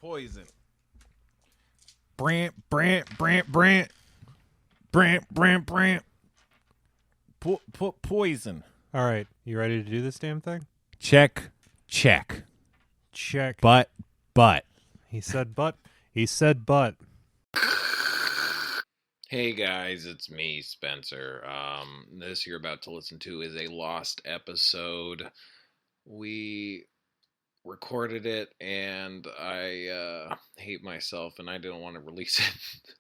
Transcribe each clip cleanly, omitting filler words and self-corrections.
Poison. Brant. Poison. All right, you ready to do this damn thing? Check. But. He said but. He said but. Hey guys, it's me, Spencer. This you're about to listen to is a lost episode. We recorded it and I hate myself and I didn't want to release it.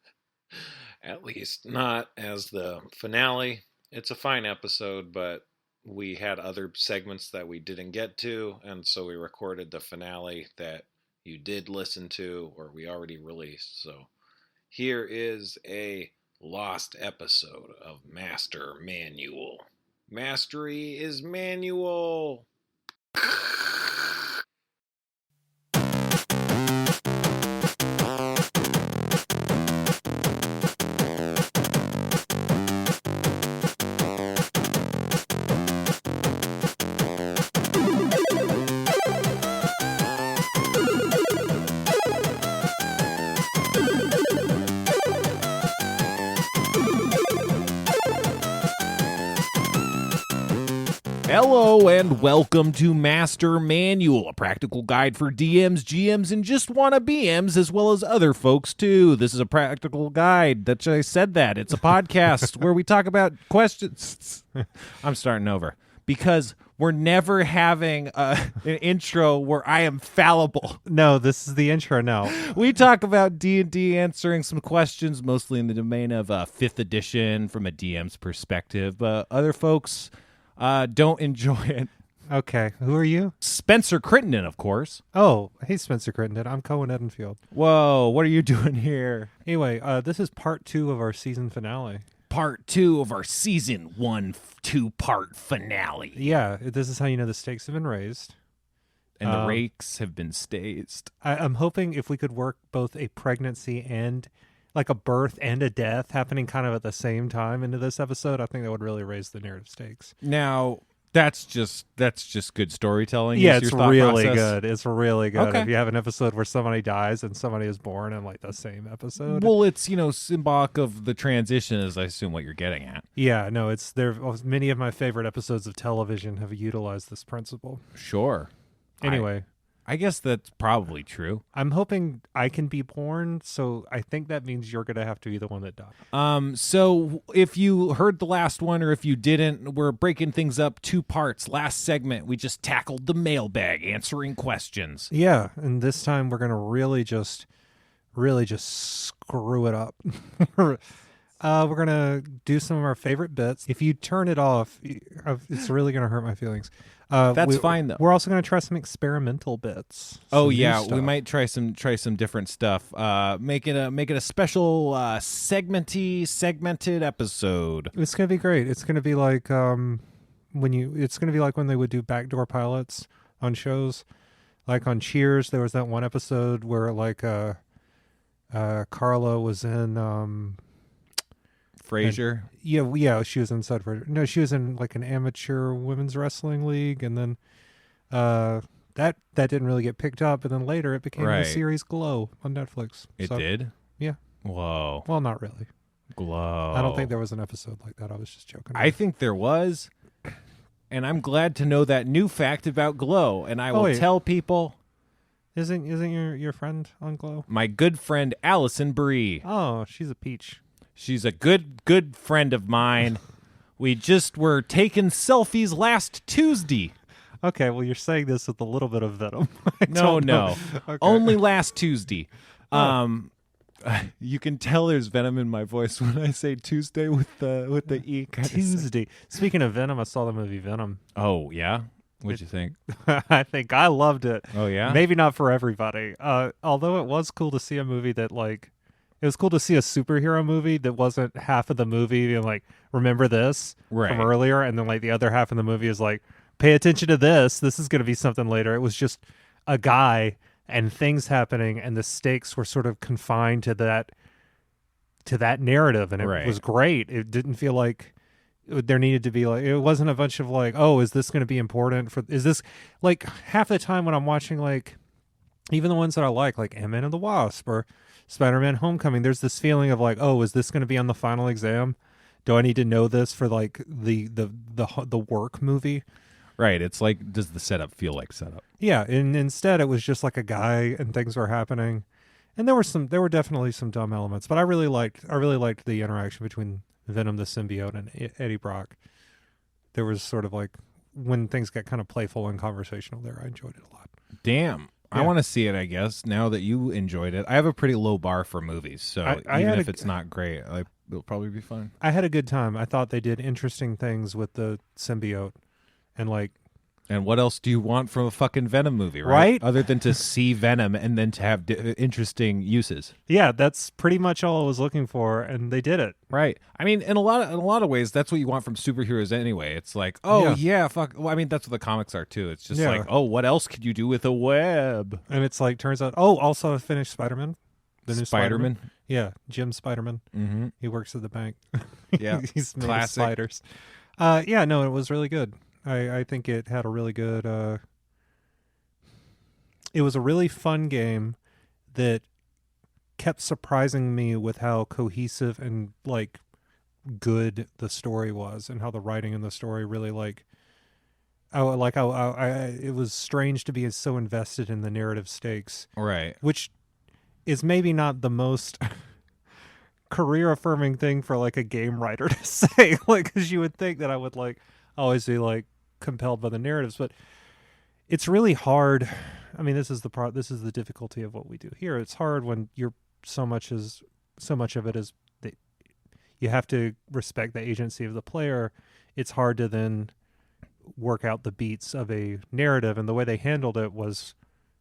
At least not as the finale. It's a fine episode, but we had other segments that we didn't get to, and so we recorded the finale that you did listen to or we already released. So here is a lost episode of Master Manual. Mastery is manual. Hello and welcome to Master Manual, a practical guide for DMs, GMs, and just wanna BMs, as well as other folks too. This is a practical guide. I said that. It's a podcast where we talk about questions. I'm starting over because we're never having an intro where I am fallible. No, this is the intro now. We talk about D&D, answering some questions, mostly in the domain of 5th edition from a DM's perspective, but other folks don't enjoy it. Okay, who are you? Spencer Crittenden, of course. Oh, hey, Spencer Crittenden. I'm Cohen Edenfield. Whoa, what are you doing here? Anyway, this is part 2 of our season finale. Part 2 of our season 1 2-part finale. Yeah, this is how you know the stakes have been raised. And the rakes have been staged. I'm hoping if we could work both a pregnancy and like a birth and a death happening kind of at the same time into this episode, I think that would really raise the narrative stakes. Now, that's just good storytelling. Yeah, is it's your thought really process? good. It's really good. Okay. If you have an episode where somebody dies and somebody is born in like the same episode. Well, it's, symbolic of the transition, is I assume what you're getting at. Yeah, no, it's there. Many of my favorite episodes of television have utilized this principle. Sure. Anyway, I guess that's probably true. I'm hoping I can be born, so I think that means you're going to have to be the one that dies. So if you heard the last one or if you didn't, we're breaking things up 2 parts. Last segment, we just tackled the mailbag, answering questions. Yeah, and this time we're going to really just screw it up. We're going to do some of our favorite bits. If you turn it off, it's really going to hurt my feelings. That's fine though. We're also going to try some experimental bits. Oh yeah, we might try some different stuff. Make it a special segmented episode. It's going to be great. It's going to be like when they would do backdoor pilots on shows. Like on Cheers, there was that one episode where like Carla was in Frasier. Yeah, she was inside Frasier. No, she was in like an amateur women's wrestling league, and then that didn't really get picked up. And then later, it became the series Glow on Netflix. It did. Yeah. Whoa. Well, not really. Glow. I don't think there was an episode like that. I was just joking. I think there was, and I'm glad to know that new fact about Glow. And I will tell people. Isn't your friend on Glow? My good friend Allison Brie. Oh, she's a peach. She's a good friend of mine. We just were taking selfies last Tuesday. Okay, well, you're saying this with a little bit of venom. No. Okay. Only last Tuesday. You can tell there's venom in my voice when I say Tuesday with the E. Tuesday. Speaking of Venom, I saw the movie Venom. Oh, yeah? What'd you think? I think I loved it. Oh, yeah? Maybe not for everybody. Although it was cool to see a movie that like... It was cool to see a superhero movie that wasn't half of the movie and like, remember this from earlier, and then like the other half of the movie is like, pay attention to this. This is going to be something later. It was just a guy and things happening, and the stakes were sort of confined to that narrative, and it was great. It didn't feel like there needed to be like, it wasn't a bunch of like, oh, is this going to be important for, is this like half the time when I'm watching like even the ones that I like Ant-Man and the Wasp or Spider-Man Homecoming, there's this feeling of like, oh, is this going to be on the final exam? Do I need to know this for like the work movie? Right. It's like, does the setup feel like setup? Yeah, and instead it was just like a guy and things were happening. And there were definitely some dumb elements, but I really liked the interaction between Venom the symbiote and Eddie Brock. There was sort of like when things got kind of playful and conversational there, I enjoyed it a lot. Damn. Yeah. I want to see it, I guess, now that you enjoyed it. I have a pretty low bar for movies, so even if it's not great, it'll probably be fun. I had a good time. I thought they did interesting things with the symbiote. And what else do you want from a fucking Venom movie, right? Other than to see Venom and then to have interesting uses. Yeah, that's pretty much all I was looking for, and they did it. Right. I mean, in a lot of ways, that's what you want from superheroes anyway. It's like, oh yeah, fuck. Well, I mean, that's what the comics are too. It's just like, oh, what else could you do with a web? And it's like, turns out, also I finished Spider-Man. The new Spider-Man. Yeah, Jim Spider-Man. Mm-hmm. He works at the bank. Yeah, he's made of spiders. It was really good. I think it had a really good it was a really fun game that kept surprising me with how cohesive and like good the story was and how the writing in the story really it was strange to be so invested in the narrative stakes. Right. Which is maybe not the most career affirming thing for like a game writer to say, like, because you would think that I would like always be like compelled by the narratives, but it's really hard. I mean, this is the difficulty of what we do here. It's hard when you're so much of it is that you have to respect the agency of the player. It's hard to then work out the beats of a narrative, and the way they handled it was,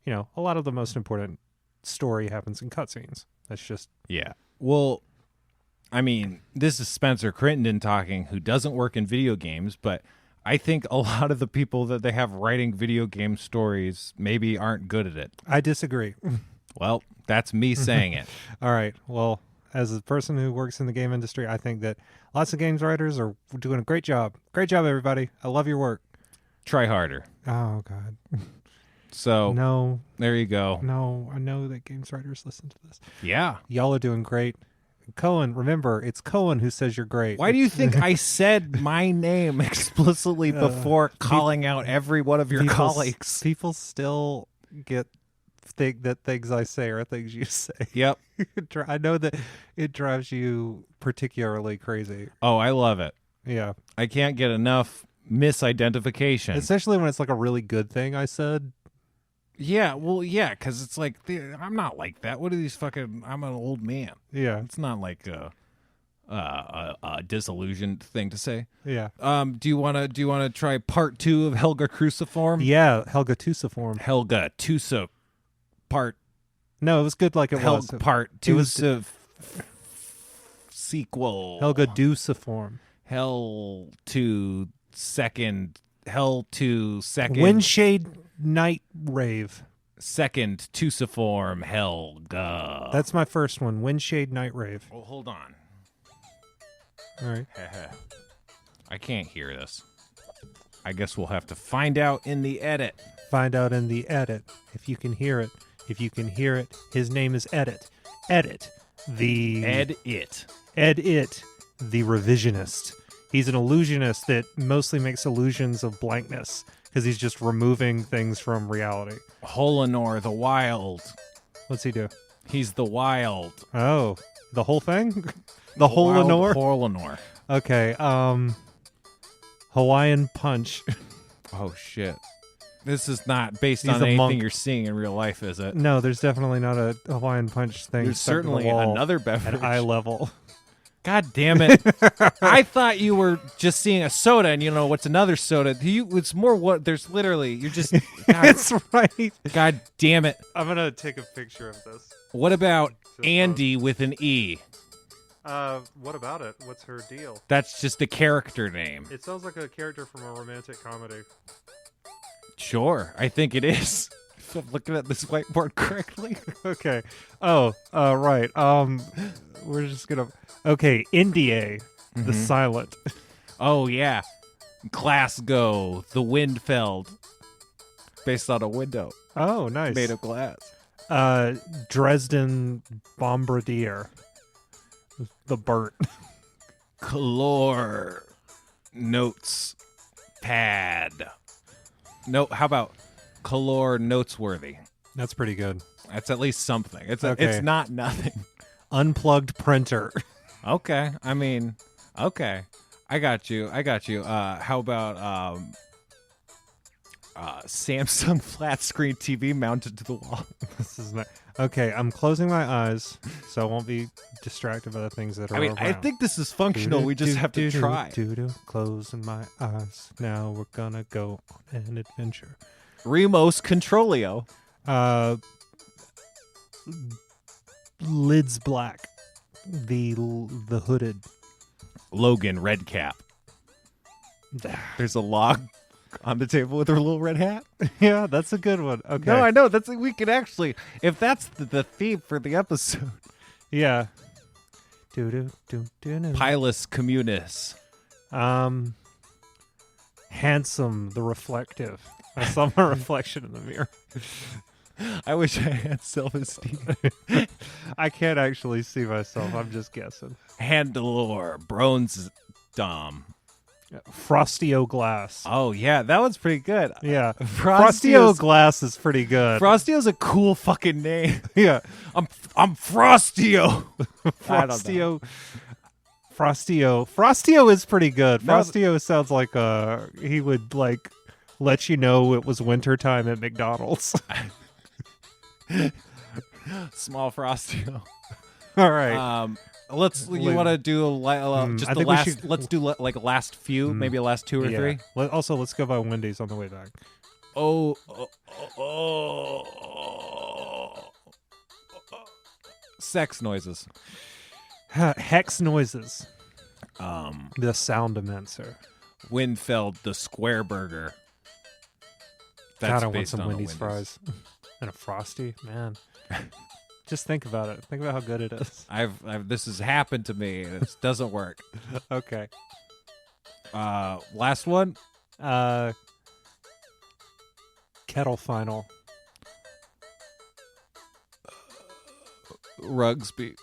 a lot of the most important story happens in cutscenes. That's just Well, I mean, this is Spencer Crittenden talking, who doesn't work in video games, but I think a lot of the people that they have writing video game stories maybe aren't good at it. I disagree. Well, that's me saying it. All right. Well, as a person who works in the game industry, I think that lots of games writers are doing a great job. Great job, everybody. I love your work. Try harder. Oh, God. So, no. There you go. No, I know that games writers listen to this. Yeah. Y'all are doing great. Cohen, remember, it's Cohen who says you're great. Why do you think I said my name explicitly before calling out every one of your colleagues? People still think that things I say are things you say. Yep. I know that it drives you particularly crazy. Oh, I love it. Yeah. I can't get enough misidentification. Especially when it's like a really good thing I said. Yeah, well, yeah, because it's like, I'm not like that. What are these fucking, I'm an old man. Yeah. It's not like a disillusioned thing to say. Yeah. Do you want to try part 2 of Helga Cruciform? Yeah, Helga Tusiform. Helga Tusa part. No, it was good like it was. Part 2 sequel. Helga Duciform. Hell to second. Windshade Night Rave. Second Tusiform Helga. That's my first one. Windshade Night Rave. Oh, hold on. All right. I can't hear this. I guess we'll have to find out in the edit. Find out in the edit. If you can hear it. If you can hear it. His name is Edit. Edit. The revisionist. He's an illusionist that mostly makes illusions of blankness because he's just removing things from reality. Holinor the Wild. What's he do? He's the Wild. Oh, the whole thing? The Holinor? Holinor. Okay, Hawaiian Punch. Oh, shit. This is not based on anything you're seeing in real life, is it? No, there's definitely not a Hawaiian Punch thing. There's certainly another beverage. At eye level. God damn it. I thought you were just seeing a soda and what's another soda. It's more what there's literally, you're just. God, that's right. God damn it. I'm going to take a picture of this. What about Andy with an E? What about it? What's her deal? That's just a character name. It sounds like a character from a romantic comedy. Sure, I think it is. If I'm looking at this whiteboard correctly. Okay. Oh, right. We're just gonna. Okay, NDA, the silent. Oh yeah, Glasgow, the Windfeld, based on a window. Oh, nice. Made of glass. Dresden Bombardier. The Burt. Color notes pad. No, how about color notesworthy? That's pretty good. That's at least something. It's not nothing. Unplugged printer. Okay. I mean, okay. I got you. How about Samsung flat screen TV mounted to the wall? This is not okay. I'm closing my eyes so I won't be distracted by the things that are around. I think this is functional. We just have to try. Closing my eyes. Now we're gonna go on an adventure. Remote Controlio. Lids black. The hooded. Logan red cap. There's a log on the table with her little red hat. Yeah, that's a good one. Okay. No, I know. We could actually, if that's the theme for the episode. Yeah. Pilus communis. Handsome, the reflective. I saw my reflection in the mirror. I wish I had self-esteem. I can't actually see myself. I'm just guessing. Handalore, bronze dom. Frostio glass. Oh, yeah, that one's pretty good. Yeah. Frostio glass is pretty good. Frostio's a cool fucking name. Yeah. I'm Frostio. Frostio is pretty good. Frostio sounds like he would like let you know it was wintertime at McDonald's. Small Frostio. All right. You want to do just the last? Let's do like a last few, maybe a last two or three. Let's go by Wendy's on the way back. Sex noises. Hex noises. The sound immenser. Winfeld the Square Burger. God, I want some Wendy's fries and a Frosty, man. Just think about it. Think about how good it is. This has happened to me. It doesn't work. Okay. Last one. Kettle final. Rugsby.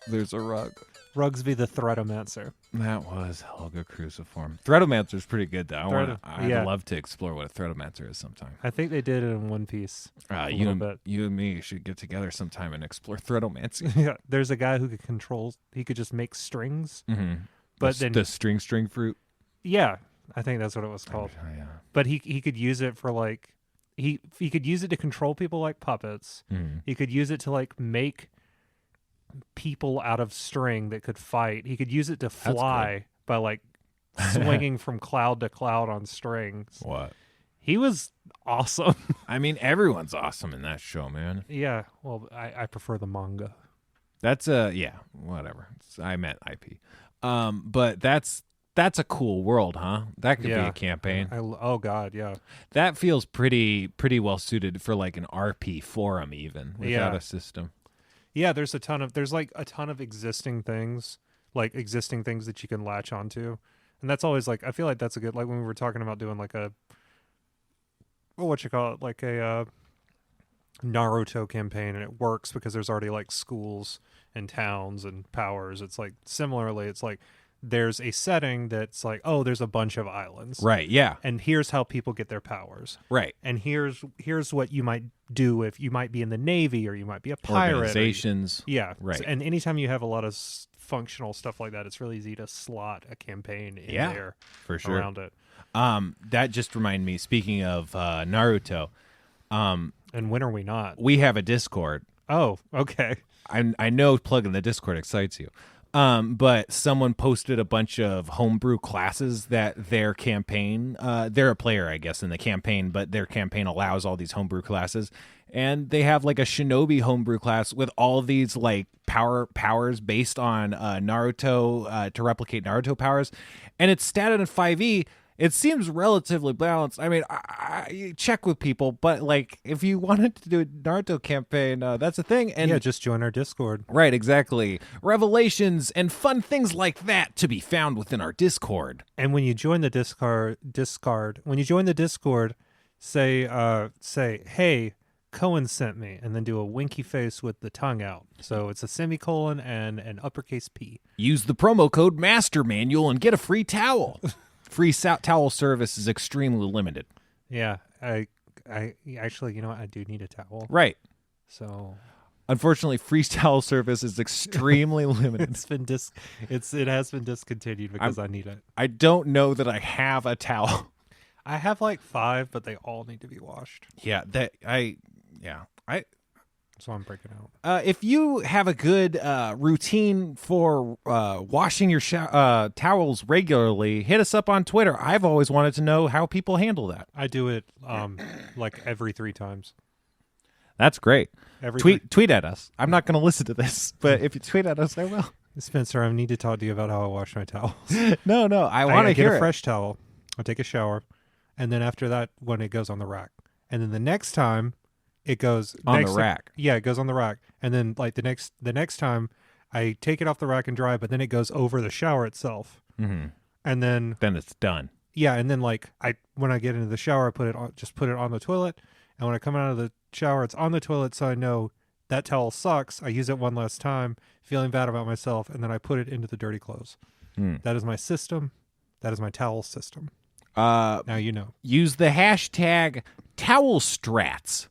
There's a rug. Rugsby the Threadomancer. That was Helga Cruciform. Threadomancer's pretty good, though. I'd love to explore what a Threadomancer is sometime. I think they did it in One Piece. You and me should get together sometime and explore Threadomancy. Yeah, there's a guy who he could just make strings. Mm-hmm. But the string fruit. Yeah, I think that's what it was called. Oh, yeah. But he could use it for like he could use it to control people like puppets. Mm-hmm. He could use it to like make people out of string that could fight. He could use it to fly by like swinging from cloud to cloud on strings. What? He was awesome. I mean, everyone's awesome in that show, man. Yeah. Well, I prefer the manga. That's whatever. I meant IP. But that's a cool world, huh? That could be a campaign. Oh God, yeah. That feels pretty well suited for like an RP forum, even without a system. Yeah, there's a ton of existing things, that you can latch onto. And that's always like, I feel like that's a good, like when we were talking about doing like a Naruto campaign, and it works because there's already like schools and towns and powers. It's like similarly, it's like there's a setting that's like, oh, there's a bunch of islands. Right, yeah. And here's how people get their powers. Right. And here's what you might do if you might be in the Navy or you might be a pirate. Organizations. Yeah. Right. And anytime you have a lot of functional stuff like that, it's really easy to slot a campaign in there for sure. around it. That just reminded me, speaking of Naruto. And when are we not? We have a Discord. Oh, okay. I know plugging the Discord excites you. But someone posted a bunch of homebrew classes that their campaign, they're a player, I guess, in the campaign, but their campaign allows all these homebrew classes. And they have like a shinobi homebrew class with all of these like powers based on Naruto to replicate Naruto powers. And it's statted in 5e. It seems relatively balanced. I mean, I check with people, but like if you wanted to do a Naruto campaign, that's a thing. And yeah, just join our Discord. Right, exactly. Revelations and fun things like that to be found within our Discord. And when you join the Discord, say, hey, Cohen sent me, and then do a winky face with the tongue out. So it's a semicolon and an uppercase P. Use the promo code Master Manual and get a free towel. Free towel service is extremely limited. Yeah, I actually, you know what? I do need a towel. Right. So, unfortunately, free towel service is extremely limited. It has been discontinued because I need it. I don't know that I have a towel. I have like 5, but they all need to be washed. Yeah, So I'm breaking out. if you have a good routine for washing your towels regularly, hit us up on Twitter. I've always wanted to know how people handle that. I do it like every 3 times. That's great. Every tweet at us. I'm not going to listen to this, but if you tweet at us, I will. Spencer, I need to talk to you about how I wash my towels. No, I want to get hear a fresh towel. I'll take a shower, and then after that, when it goes on the rack, and then the next time it goes on the rack. Yeah, it goes on the rack, and then like the next time I take it off the rack and dry, but then it goes over the shower itself, mm-hmm. and then it's done. Yeah, and then like when I get into the shower, I put it on the toilet, and when I come out of the shower, it's on the toilet, so I know that towel sucks. I use it one last time, feeling bad about myself, and then I put it into the dirty clothes. That is my system. That is my towel system. Now you know. Use the hashtag towelstrats.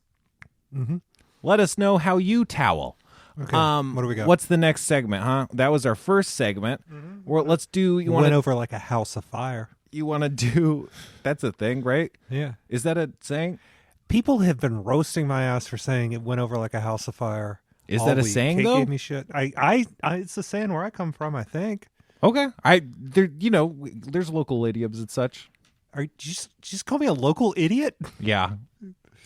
Mm-hmm. Let us know how you towel. Okay. What do we got? What's the next segment, huh? That was our first segment. Mm-hmm. Well, let's do. You went over like a house of fire. You want to do? That's a thing, right? Yeah. Is that a saying? People have been roasting my ass for saying it went over like a house of fire. Is that a saying though? Gave me shit. I it's a saying where I come from, I think. Okay. There's local idioms and such. Are you just call me a local idiot? Yeah.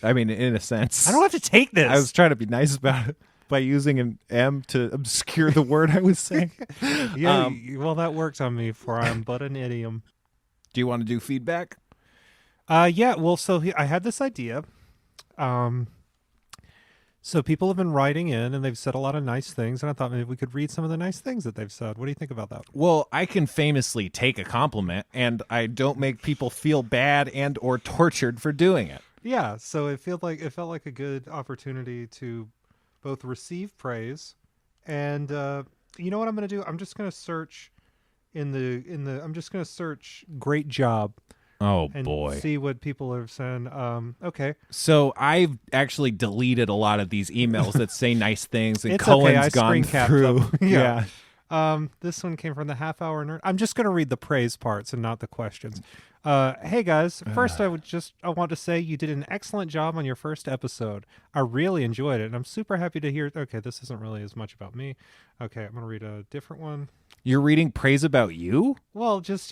I mean, in a sense. I don't have to take this. I was trying to be nice about it by using an M to obscure the word I was saying. Yeah, well, that worked on me, for I am but an idiom. Do you want to do feedback? Yeah, well, so I had this idea. So people have been writing in, and they've said a lot of nice things, and I thought maybe we could read some of the nice things that they've said. What do you think about that? Well, I can famously take a compliment, and I don't make people feel bad and or tortured for doing it. Yeah, so it felt like a good opportunity to both receive praise, and you know what I'm going to do? I'm just going to search I'm just going to search "great job." Oh and boy! See what people are saying. Okay. So I've actually deleted a lot of these emails that say nice things, and it's Cohen's okay. I gone screen through. Them. Yeah. This one came from the Half Hour Nerd. I'm just going to read the praise parts and not the questions. Hey guys, first I want to say you did an excellent job on your first episode. I really enjoyed it, and I'm super happy to hear. Okay, this isn't really as much about me. Okay, I'm going to read a different one. You're reading praise about you? Well, just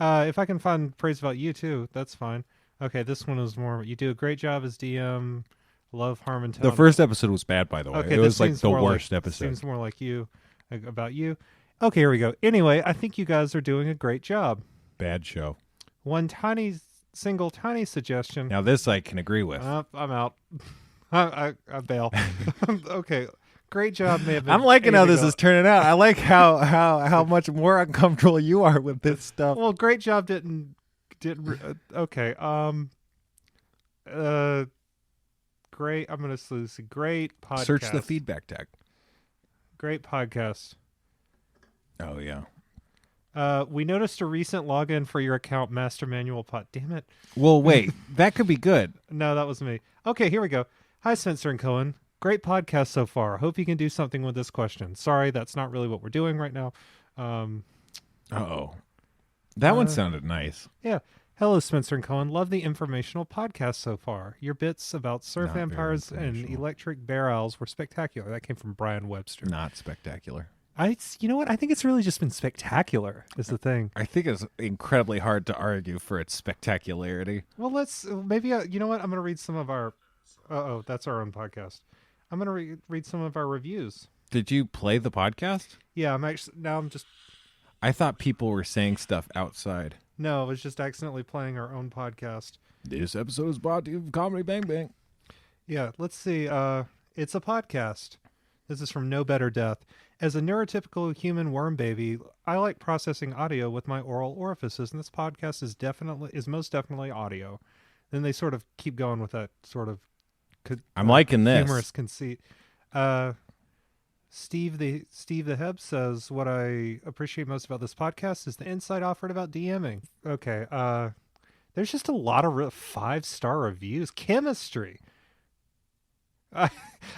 if I can find praise about you too, that's fine. Okay, this one is more. You do a great job as DM. Love Harmontown. The first episode was bad, by the way. Okay, it was like the worst episode. Seems more like you, about you. Okay, here we go. Anyway, I think you guys are doing a great job. Bad show. One tiny suggestion. Now this I can agree with. I'm out. I bail. Okay. Great job, may have been. I'm liking how this is turning out. I like how much more uncomfortable you are with this stuff. Well, great job didn't. Okay. Great. I'm gonna see. Great podcast. Search the feedback tag. Great podcast. Oh yeah. We noticed a recent login for your account, Master Manual Pod. Damn it. Well, wait. That could be good. No, that was me. Okay, here we go. Hi, Spencer and Cohen. Great podcast so far. Hope you can do something with this question. Sorry, that's not really what we're doing right now. Uh-oh. That one sounded nice. Yeah. Hello, Spencer and Cohen. Love the informational podcast so far. Your bits about surf vampires and electric bear owls were spectacular. That came from Brian Webster. Not spectacular. You know what? I think it's really just been spectacular is the thing. I think it's incredibly hard to argue for its spectacularity. Well, maybe, you know what? I'm going to read some of our, that's our own podcast. I'm going to read some of our reviews. Did you play the podcast? Yeah, I thought people were saying stuff outside. No, I was just accidentally playing our own podcast. This episode is brought to you from Comedy Bang Bang. Yeah, let's see. It's a podcast. This is from No Better Death. As a neurotypical human worm baby, I like processing audio with my oral orifices, and this podcast is most definitely audio. then they sort of keep going with that sort of I'm liking this humorous conceit. Steve the Heb says, what I appreciate most about this podcast is the insight offered about DMing. Okay, there's just a lot of 5-star reviews. Chemistry. I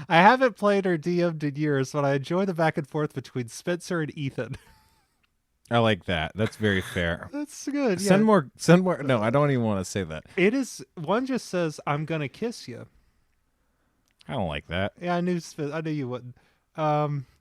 haven't played or DM'd in years, but I enjoy the back and forth between Spencer and Ethan. I like that. That's very fair. That's good. Send more. No, I don't even want to say that. It is. One just says, "I'm gonna kiss you." I don't like that. Yeah, I knew you wouldn't.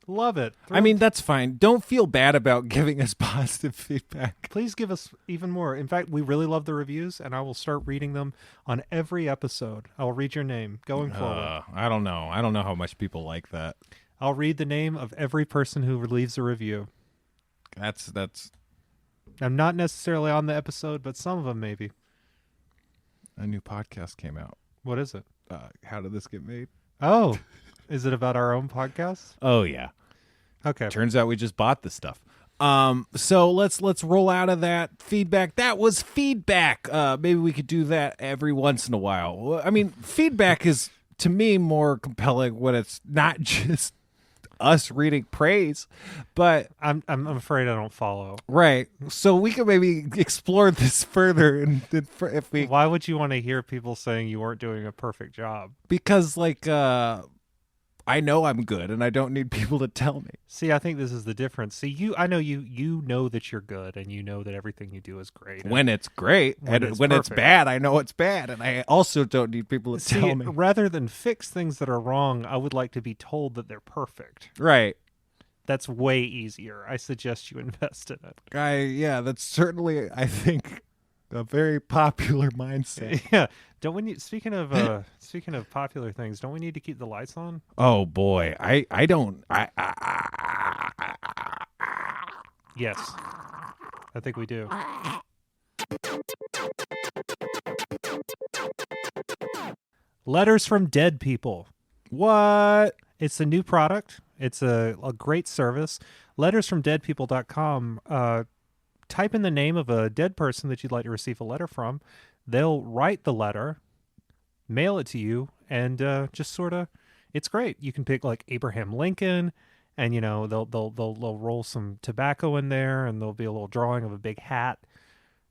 Love it. I mean, that's fine. Don't feel bad about giving us positive feedback. Please give us even more. In fact, we really love the reviews, and I will start reading them on every episode. I'll read your name going forward. I don't know. I don't know how much people like that. I'll read the name of every person who leaves a review. That's. I'm not necessarily on the episode, but some of them maybe. A new podcast came out. What is it? How did this get made? Oh, is it about our own podcast? Oh yeah. Okay. Turns out we just bought this stuff. So let's roll out of that feedback. That was feedback. Maybe we could do that every once in a while. I mean, feedback is to me more compelling when it's not just us reading praise, but I'm afraid I don't follow. Right. So we could maybe explore this further, and if we. Why would you want to hear people saying you weren't doing a perfect job? Because I know I'm good, and I don't need people to tell me. See, I think this is the difference. See, I know you know that you're good, and you know that everything you do is great. When it's great, and when it's bad, I know it's bad, and I also don't need people to tell me. Rather than fix things that are wrong, I would like to be told that they're perfect. Right. That's way easier. I suggest you invest in it. Yeah, that's certainly, I think, a very popular mindset. Yeah. Don't we need, speaking of popular things, don't we need to keep the lights on? Oh boy. I don't Yes. I think we do. Letters from Dead People. What? It's a new product. It's a great service. Lettersfromdeadpeople.com. Type in the name of a dead person that you'd like to receive a letter from. They'll write the letter, mail it to you, and just sort of, it's great. You can pick like Abraham Lincoln, and they'll roll some tobacco in there, and there'll be a little drawing of a big hat,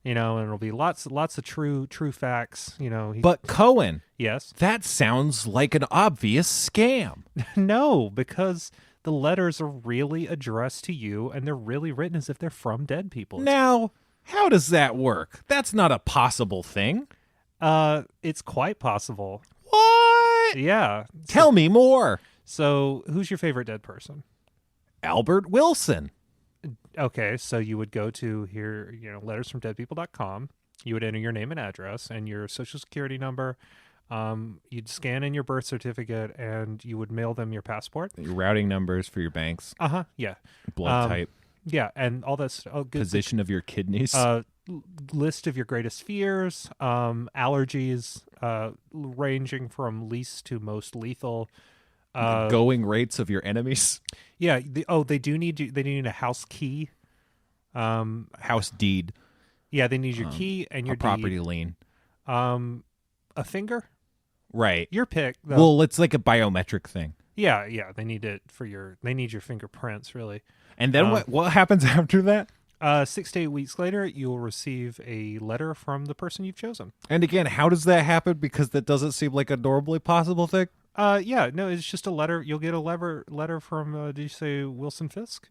and it'll be lots of true facts. But Cohen, yes, that sounds like an obvious scam. No, because the letters are really addressed to you, and they're really written as if they're from dead people. Now, how does that work? That's not a possible thing. It's quite possible. What? Yeah. Tell me more. So, who's your favorite dead person? Albert Wilson. Okay, so you would go to here, lettersfromdeadpeople.com. You would enter your name and address and your social security number. You'd scan in your birth certificate, and you would mail them your passport. Your routing numbers for your banks. Yeah. Blood type. Yeah, and all this. Position of your kidneys. List of your greatest fears. Allergies, ranging from least to most lethal. Going rates of your enemies. Yeah. They do need you. They need a house key. House deed. Yeah, they need your key and your property deed. lien. A finger. Right. Your pick. Though. Well, it's like a biometric thing. Yeah. They need it they need your fingerprints, really. And then what happens after that? 6 to 8 weeks later, you will receive a letter from the person you've chosen. And again, how does that happen? Because that doesn't seem like a normally possible thing. Yeah, no, it's just a letter. You'll get a letter from, did you say Wilson Fisk?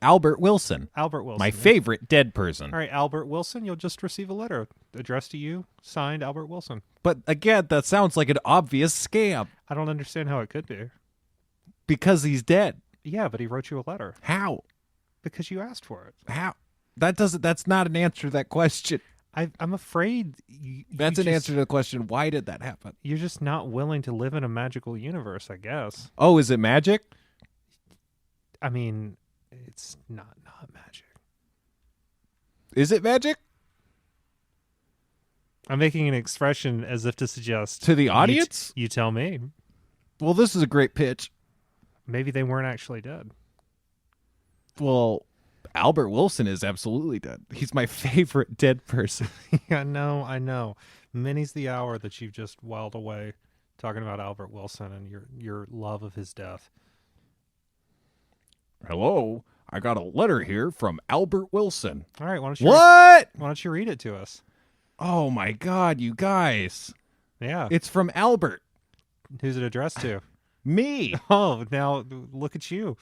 Albert Wilson. Albert Wilson. My favorite dead person. All right, Albert Wilson, you'll just receive a letter addressed to you, signed Albert Wilson. But again, that sounds like an obvious scam. I don't understand how it could be. Because he's dead. Yeah, but he wrote you a letter. How? Because you asked for it. How? That's not an answer to that question. I'm afraid that's an answer to the question. Why did that happen? You're just not willing to live in a magical universe, I guess. Oh, is it magic? I mean, it's not magic. Is it magic? I'm making an expression as if to suggest to the audience. You tell me. Well, this is a great pitch. Maybe they weren't actually dead. Well, Albert Wilson is absolutely dead. He's my favorite dead person. Yeah, I know. Many's the hour that you've just whiled away talking about Albert Wilson and your love of his death. Hello, I got a letter here from Albert Wilson. All right, why don't you read it to us? Oh my God, you guys. Yeah. It's from Albert. Who's it addressed to? Me. Oh, now look at you.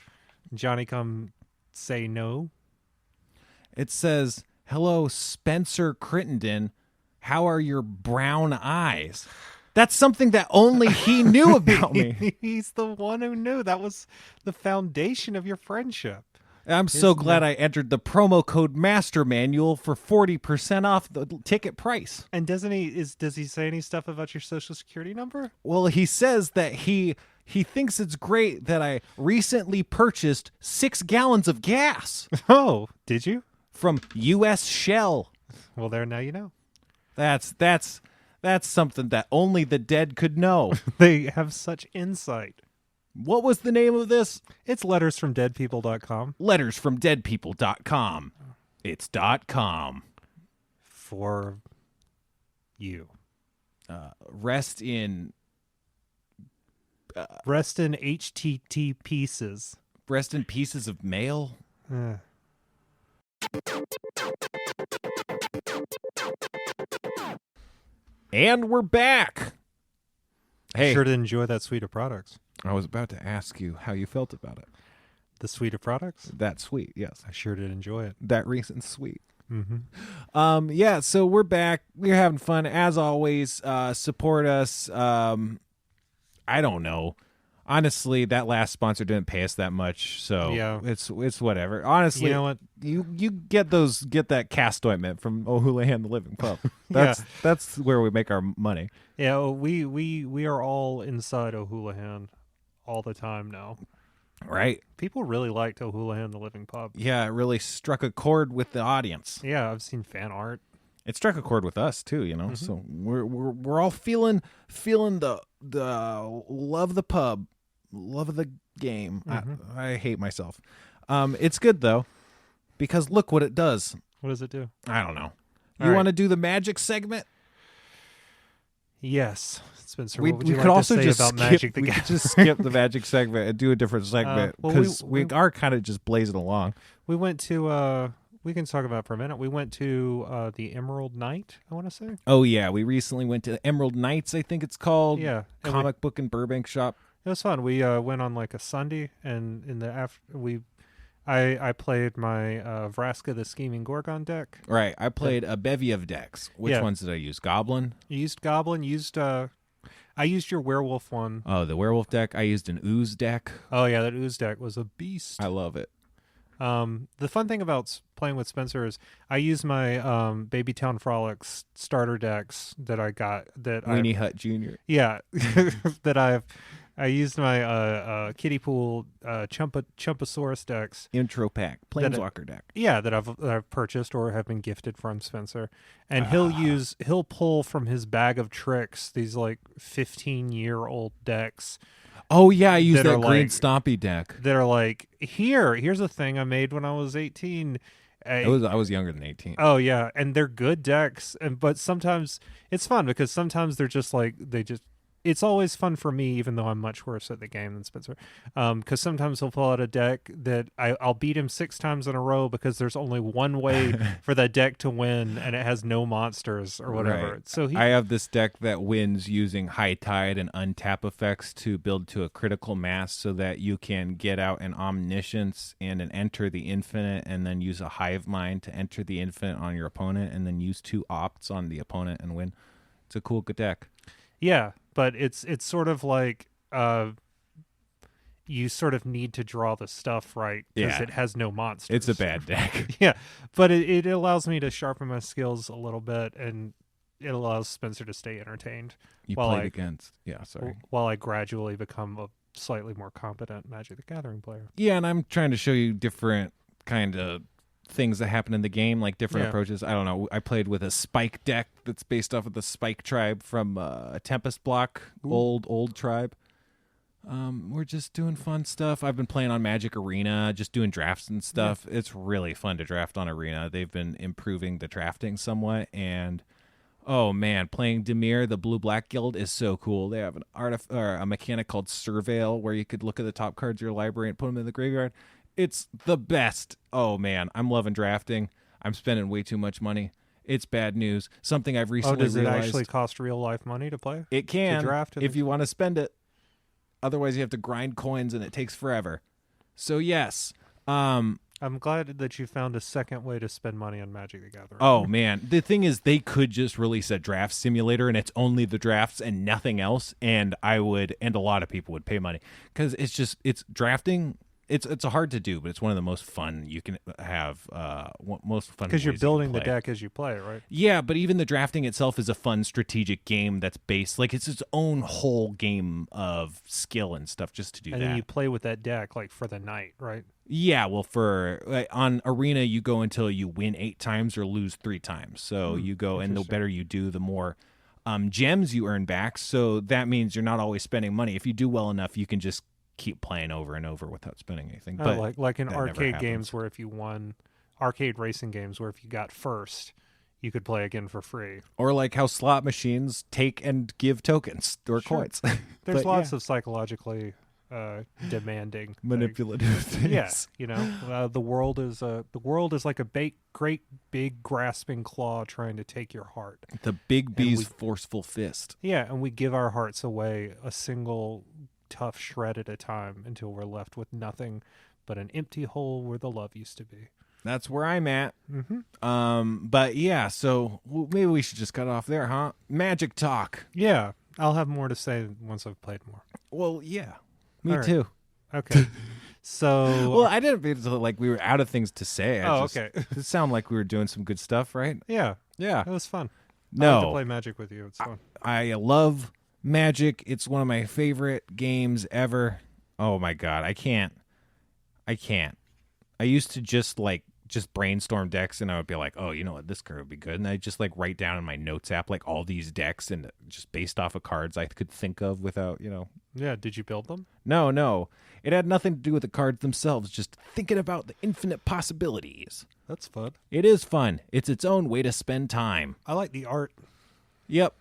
Johnny come say no. It says, hello, Spencer Crittenden. How are your brown eyes? That's something that only he knew about me. He's the one who knew. That was the foundation of your friendship. I'm so glad I entered the promo code Master Manual for 40% off the ticket price. And does he say any stuff about your social security number? Well, he says that he thinks it's great that I recently purchased 6 gallons of gas. Oh, did you? From U.S. Shell. Well, there, now you know. That's something that only the dead could know. They have such insight. What was the name of this? It's lettersfromdeadpeople.com. Lettersfromdeadpeople.com. It's .com. For you. Rest in HTT pieces. Rest in pieces of mail. And we're back. Hey, sure to enjoy that suite of products. I was about to ask you how you felt about it. The suite of products? That sweet, yes. I sure did enjoy it. That recent sweet. Mm-hmm. Yeah, so we're back. We're having fun. As always, support us. I don't know. Honestly, that last sponsor didn't pay us that much, so yeah. it's whatever. Honestly, you know what? You get that cast ointment from O'Houlihan the Living Pub. That's where we make our money. Yeah, we are all inside O'Houlihan all the time now. Right. People really liked O'Houlihan the Living Pub. Yeah, it really struck a chord with the audience. Yeah, I've seen fan art. It struck a chord with us too, you know. Mm-hmm. So we're all feeling the love of the pub, love of the game. Mm-hmm. I hate myself. It's good though, because look what it does. What does it do? I don't know. All You right. want to do the magic segment? Yes, Spencer. We what would you could like also to say just about skip, Magic the we Gathering? could just skip the magic segment and do a different segment well, because we are kind of just blazing along. We went to. We can talk about it for a minute. We went to the Emerald Night, I want to say. Oh yeah, we recently went to Emerald Nights, I think it's called. Yeah, comic book and Burbank shop. It was fun. We went on like a Sunday, and in the I played my Vraska the Scheming Gorgon deck. Right, I played a bevy of decks. Which Yeah. ones did I use? Goblin. You used Goblin. I used your Werewolf one. Oh, the werewolf deck. I used an ooze deck. Oh yeah, that Ooze deck was a beast. I love it. The fun thing about playing with Spencer is I use my Babytown Frolics starter decks that I got that Weenie Hut Jr. Yeah, that I used my Kiddie Pool Chumpasaurus decks. Intro pack. Planeswalker deck. Yeah, that I've purchased or have been gifted from Spencer, and he'll pull from his bag of tricks these like 15-year-old decks. Oh yeah, I used that that are green like- Stompy deck. That are like, here's a thing I made when I was 18. I was younger than 18. Oh yeah, and they're good decks, but sometimes it's fun because sometimes they're just like it's always fun for me, even though I'm much worse at the game than Spencer. Because sometimes he'll pull out a deck that I'll beat him 6 times in a row because there's only one way for that deck to win, and it has no monsters or whatever. Right. So I have this deck that wins using High Tide and Untap effects to build to a critical mass so that you can get out an Omniscience and an Enter the Infinite and then use a Hive Mind to enter the Infinite on your opponent and then use 2 Opts on the opponent and win. It's a cool good deck. Yeah, but it's sort of like you sort of need to draw the stuff right because Yeah. it has no monsters. It's a bad deck. Yeah, but it allows me to sharpen my skills a little bit, and it allows Spencer to stay entertained You While played I- against. Yeah, sorry. while I gradually become a slightly more competent Magic the Gathering player. Yeah, and I'm trying to show you different kind of things that happen in the game, like different Yeah. approaches. I don't know. I played with a Spike deck that's based off of the Spike tribe from a Tempest block, old tribe. We're just doing fun stuff. I've been playing on Magic Arena, just doing drafts and stuff. It's really fun to draft on Arena. They've been improving the drafting somewhat, and Oh man, playing Dimir, the Blue Black Guild, is so cool. They have a mechanic called Surveil where you could look at the top cards of your library and put them in the graveyard. It's the best. Oh man, I'm loving drafting. I'm spending way too much money. It's bad news. Something I've recently does it realized. actually cost real life money to play? It can, to draft if you want to spend it. Otherwise, you have to grind coins, and it takes forever. So yes, I'm glad that you found a second way to spend money on Magic the Gathering. Oh man, the thing is, they could just release a draft simulator, and it's only the drafts and nothing else. And I would, and a lot of people would pay money because it's drafting. It's hard to do, but it's one of the most fun you can have. Most fun because you're ways building you can the play. deck as you play, right? Yeah, but even the drafting itself is a fun strategic game that's based like it's its own whole game of skill and stuff just to do And that. then you play with that deck like for the night, right? Yeah, well, on Arena, you go until you win 8 times or lose 3 times. So you go, and the better you do, the more gems you earn back. So that means you're not always spending money. If you do well enough, you can just keep playing over and over without spending anything. But like in that never arcade happens. games where if you won, arcade racing games where if you got first, you could play again for free. Or like how slot machines take and give tokens or coins. There's But lots of psychologically demanding manipulative things. Yes, the world is like a great big grasping claw trying to take your heart. The big B's forceful fist. Yeah, and we give our hearts away a single tough shred at a time until we're left with nothing but an empty hole where the love used to be. That's where I'm at. Mm-hmm. But yeah, so maybe we should just cut off there, huh? Magic talk. Yeah, I'll have more to say once I've played more. Well, yeah. Me All right. too. Okay. So Well, I didn't feel like we were out of things to say. okay. It sounded like we were doing some good stuff, right? Yeah, Yeah. it was fun. I No. like to play Magic with you. It's fun. I love Magic. It's one of my favorite games ever. Oh my god, I can't. I used to just brainstorm decks, and I would be like, oh, you know what, this card would be good, and I just like write down in my notes app like all these decks and just based off of cards I could think of without Yeah, did you build them? No, it had nothing to do with the cards themselves, just thinking about the infinite possibilities. That's fun. It is fun. It's its own way to spend time. I like the art. Yep.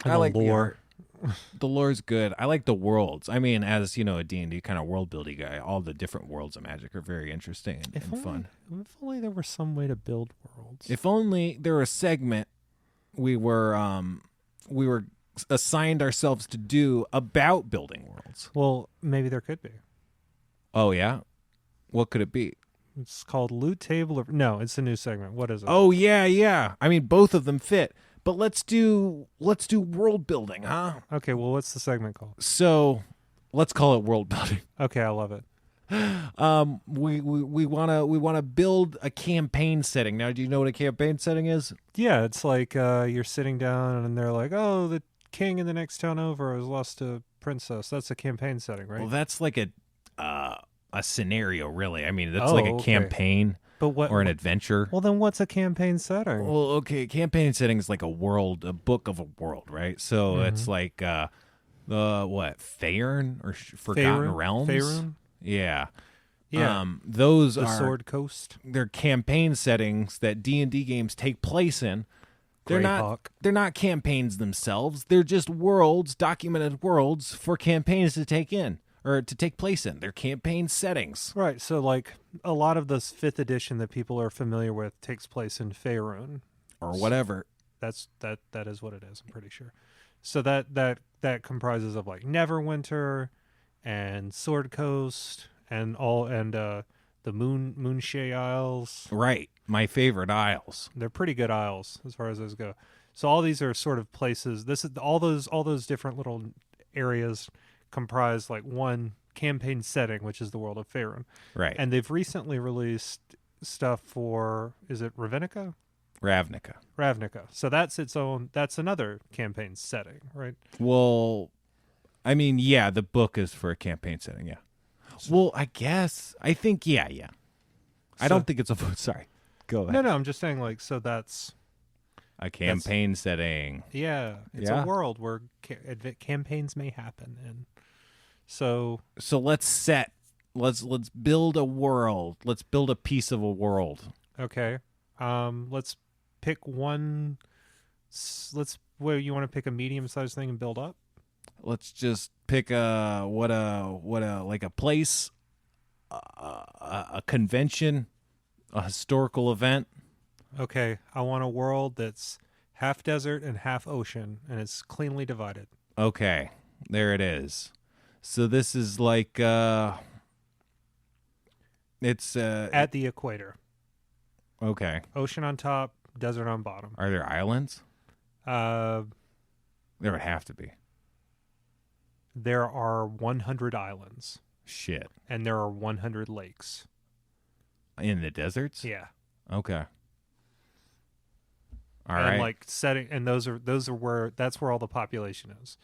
And I the like the lore. art. The lore's good. I like the worlds. I mean, as a D&D kind of world building guy, all the different worlds of Magic are very interesting and fun. If only there was some way to build worlds. If only there was a segment we were assigned ourselves to do about building worlds. Well, maybe there could be. Oh yeah? What could it be? It's called Loot Table. No, it's a new segment. What is it? Oh yeah. I mean, both of them fit. But let's do world building, huh? Okay, well, what's the segment called? So, let's call it world building. Okay, I love it. We wanna build a campaign setting. Now, do you know what a campaign setting is? Yeah, it's like you're sitting down and they're like, oh, the king in the next town over has lost a princess. That's a campaign setting, right? Well, that's like a scenario, really. I mean, that's like a campaign. But what, or an adventure. Well, then what's a campaign setting? Well, okay, campaign setting is like a book of a world, right? So it's like Faerun or Forgotten Realms? Faerun? Yeah. Yeah. Those the are Sword Coast. They're campaign settings that D&D games take place in. They're not campaigns themselves. They're just worlds, documented worlds for campaigns to take in. Or to take place in. They're campaign settings. Right, so like a lot of this 5th edition that people are familiar with takes place in Faerun. Or whatever. That is what it is, I'm pretty sure. So that comprises of like Neverwinter and Sword Coast and the Moonshae Isles. Right. My favorite isles. They're pretty good isles as far as those go. So all these are sort of places. This is all those different little areas comprise like one campaign setting, which is the world of Faerun. Right. And they've recently released stuff for, is it Ravnica? Ravnica. So that's another campaign setting, right? Well, I mean, yeah, the book is for a campaign setting, yeah. Well, I think, yeah. I don't think it's sorry. Go ahead. No, I'm just saying like, so that's a campaign setting. Yeah. It's a world where campaigns may happen. And so let's build a world. Let's build a piece of a world. Okay. Let's pick one Where you want to pick a medium-sized thing and build up? Let's just pick what a place, a convention, a historical event. Okay, I want a world that's half desert and half ocean, and it's cleanly divided. Okay, there it is. So this is like it's at the equator. Okay. Ocean on top, desert on bottom. Are there islands? There would have to be. There are 100 islands. Shit. And there are 100 lakes. In the deserts? Yeah. Okay. All and right. Like setting, and those are where that's where all the population is.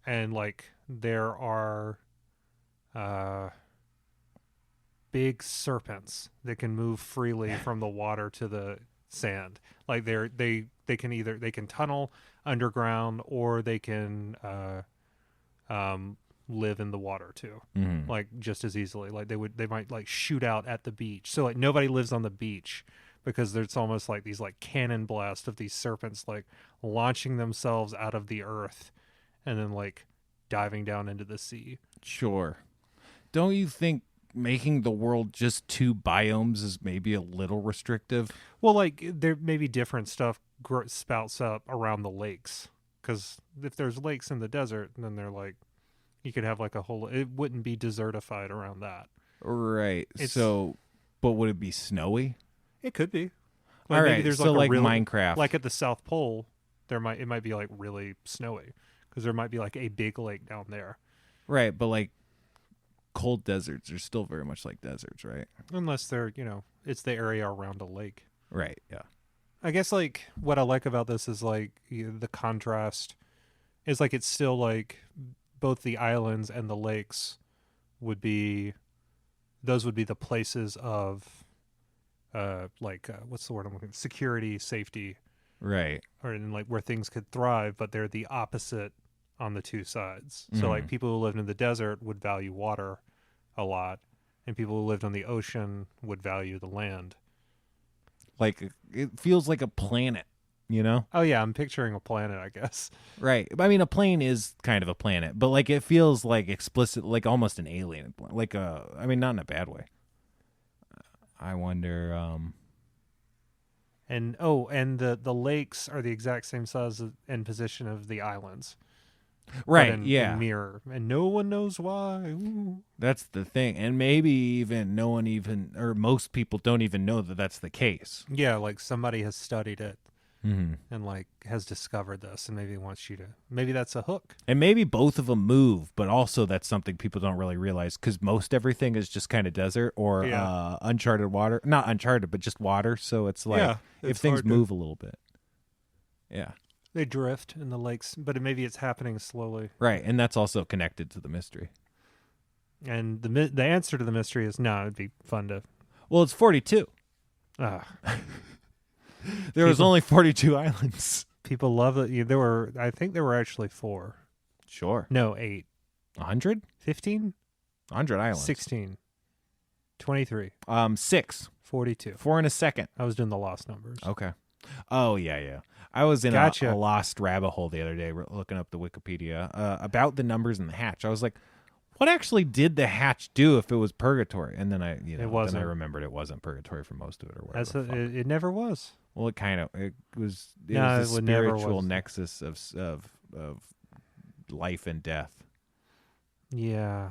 And like there are big serpents that can move freely from the water to the sand. Like they can tunnel underground, or they can live in the water too. Mm-hmm. Like just as easily. Like they might like shoot out at the beach. So like nobody lives on the beach, because there's almost like these like cannon blasts of these serpents like launching themselves out of the earth and then like diving down into the sea. Sure. Don't you think making the world just 2 biomes is maybe a little restrictive? Well, like there may be different stuff spouts up around the lakes, because if there's lakes in the desert, then they're like, you could have like a whole, it wouldn't be desertified around that. Right. But would it be snowy? It could be. Like all right. There's so like Minecraft. Like at the South Pole, it might be like really snowy, because there might be like a big lake down there. Right. But like cold deserts are still very much like deserts, right? Unless they're, it's the area around a lake. Right. Yeah. I guess like what I like about this is like the contrast is like it's still like both the islands and the lakes would be the places of what's the word I'm looking for? Security, safety. Right. Or in like where things could thrive, but they're the opposite on the two sides. So like people who lived in the desert would value water a lot, and people who lived on the ocean would value the land. Like it feels like a planet, Oh yeah, I'm picturing a planet, I guess. Right. I mean, a plane is kind of a planet, but like it feels like explicit, like almost an alien, like I mean, not in a bad way. I wonder. And the lakes are the exact same size and position of the islands. Right. In mirror, and no one knows why. Ooh. That's the thing, and maybe even no one or most people don't even know that that's the case. Yeah, like somebody has studied it. Mm-hmm. And like has discovered this, and maybe wants you to. Maybe that's a hook. And maybe both of them move, but also that's something people don't really realize, because most everything is just kind of desert or uncharted water. Not uncharted, but just water. So it's like if things move a little bit, they drift in the lakes, but maybe it's happening slowly. Right, and that's also connected to the mystery. And the answer to the mystery is no. It'd be fun to. Well, it's 42. There was only 42 islands. People love it. I think there were actually 4. Sure. No, 8. 100? 15? 100 islands. 16. 23. 6. 42. 4 in a second. I was doing the lost numbers. Okay. Oh, yeah. I was in a lost rabbit hole the other day looking up the Wikipedia about the numbers in the hatch. I was like, what actually did the hatch do if it was purgatory? And then I remembered it wasn't purgatory for most of it or whatever. It never was. Well, it was the spiritual nexus of life and death. Yeah.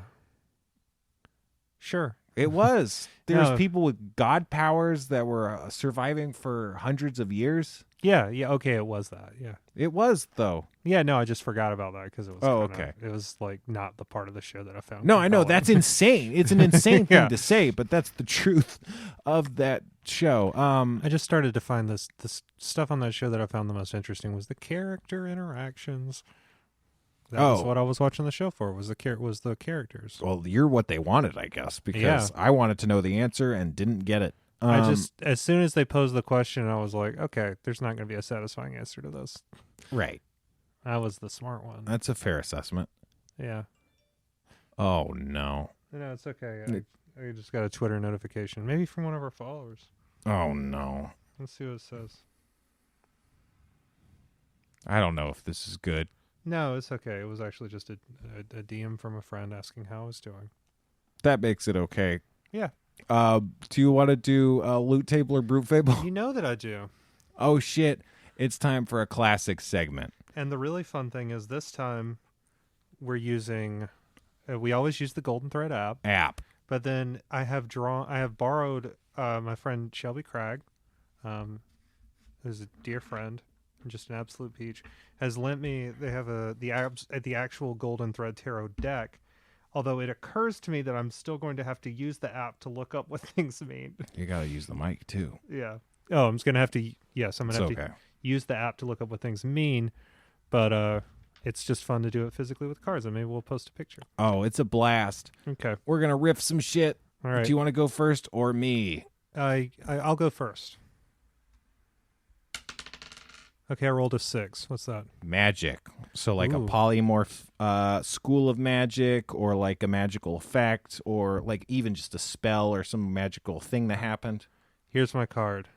Sure. It was. There's people with god powers that were surviving for hundreds of years. Yeah. Okay, it was that. Yeah. It was, though. Yeah, no, I just forgot about that because it was. Okay. It was like not the part of the show that I found. No, I know that's insane. It's an insane thing to say, but that's the truth of that show. I just started to find this stuff on that show that I found the most interesting was the character interactions. That was what I was watching the show for. Was the characters? Well, you're what they wanted, I guess, because I wanted to know the answer and didn't get it. As soon as they posed the question, I was like, okay, there's not going to be a satisfying answer to this. Right. I was the smart one. That's a fair assessment. Yeah. Oh, no. No, it's okay. I just got a Twitter notification. Maybe from one of our followers. Oh, no. Let's see what it says. I don't know if this is good. No, it's okay. It was actually just a DM from a friend asking how I was doing. That makes it okay. Yeah. Do you want to do Loot Table or Brute Fable? You know that I do. Oh, shit. It's time for a classic segment. And the really fun thing is this time we're using... we always use the Golden Thread app. But then I have borrowed my friend Shelby Craig, who's a dear friend, just an absolute peach, has lent me. They have the actual Golden Thread Tarot deck. Although it occurs to me that I'm still going to have to use the app to look up what things mean. You gotta use the mic too. Yeah. Oh, I'm just gonna have to. Yes, I'm gonna have to use the app to look up what things mean. But it's just fun to do it physically with cards, and maybe we'll post a picture. Oh, it's a blast. Okay. We're gonna riff some shit. All right. Do you want to go first or me? I'll go first. Okay, I rolled a 6. What's that? Magic. So like Ooh. a polymorph school of magic, or like a magical effect, or like even just a spell or some magical thing that happened. Here's my card.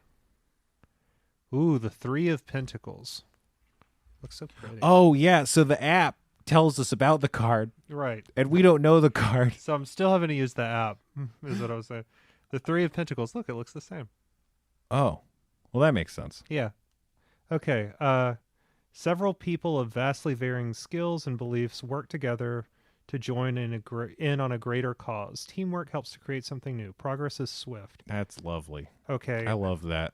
Ooh, the 3 of Pentacles. Looks so pretty. Oh, yeah. So the app tells us about the card. Right. And we don't know the card. So I'm still having to use the app, is what I was saying. The 3 of Pentacles. Look, it looks the same. Oh. Well, that makes sense. Yeah. Okay. Several people of vastly varying skills and beliefs work together to join in on a greater cause. Teamwork helps to create something new. Progress is swift. That's lovely. Okay. I love that.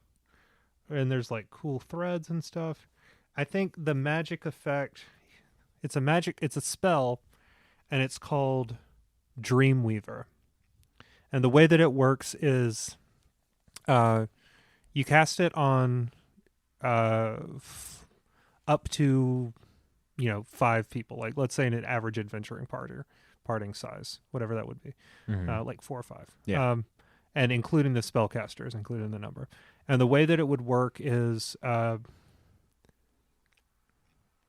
And there's like cool threads and stuff. I think the magic effect, it's a spell, and it's called Dreamweaver. And the way that it works is you cast it on up to 5 people, like let's say an average adventuring parting size, whatever that would be, like 4 or 5, and including the spellcasters, including the number. And the way that it would work is